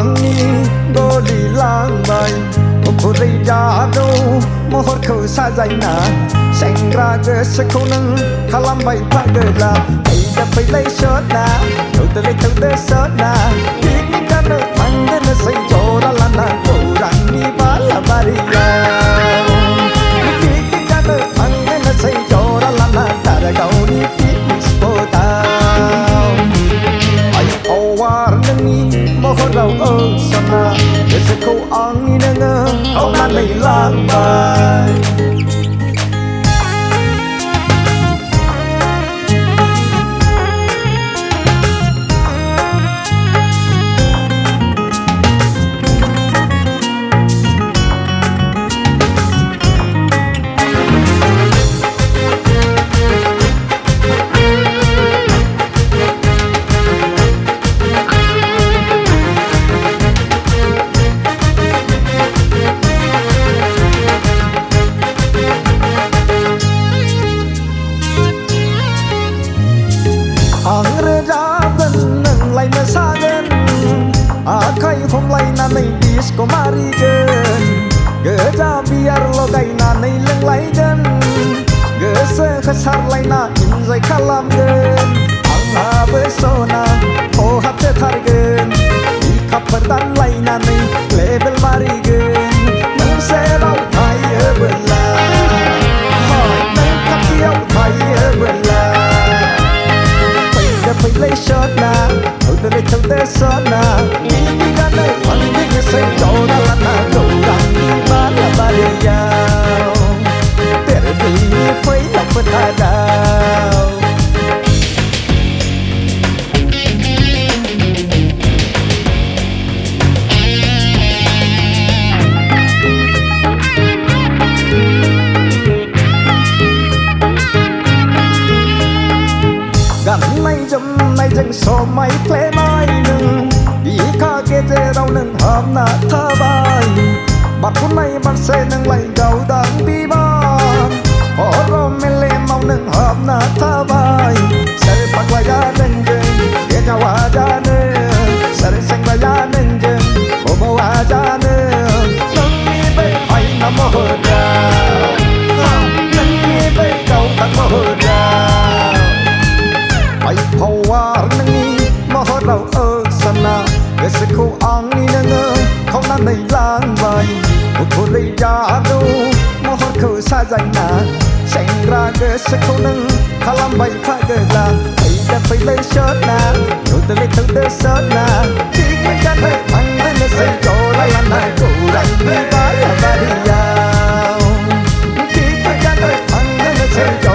angin goli lang bay Puri jadu mohor ku sajayna Sengra ge sekunang kalam bay pagela Aida pilai shotna Tude shotna Kini kana mangana say jora lana Kurang ni bala bariya Kini kana mangana say jora lana Tara kau ni piknis potau Ay awar nangi mohor rau sana Seku angin nga Kau na may lakbay Ang rejaban ng lay masagan Akay phong lay nanay disco marigan Geja biar logay nanay lang laygan Gese khasar lay na inzay kalamgan Ang habesona ko hapse thargan Ikapadan lay nanay label marigan Nang seraw tayo bela Nang kapiyaw tayo bela Pilai shotna Tude shotna Kini kana mangana say jora lana Kurang ni bala bariya Tere bili pay lapatadaw Gan nay dừng so mấy play mai nừng Ý ca ghê dê đau nừng hợp nà thơ bài Bạn phút này bạn sẽ nâng lại đầu đắng đi bàn Hổ rô mê lê mau nừng hợp nà thơ bài Sẽ bạc lại gia nâng dừng Ghê nhau à gia nâng Sẽ xanh lại gia nâng dừng Bố bố à gia nâng Nâng mi bê phải nằm mô hờ rào Nâng mi bê cầu tặng mô hờ rào Ay pawar nangi maharaw sana Kasi ko ang inanga Kau na nay lang bay Utuloy jado Mahar ko sajay na Sengra kasi ko nang kalambay pagala Ay dapay lay shot na Tude shot na Tignan ka na ang na say jora lana Kurang ni bala bariyaw Tignan ka na ang na say jora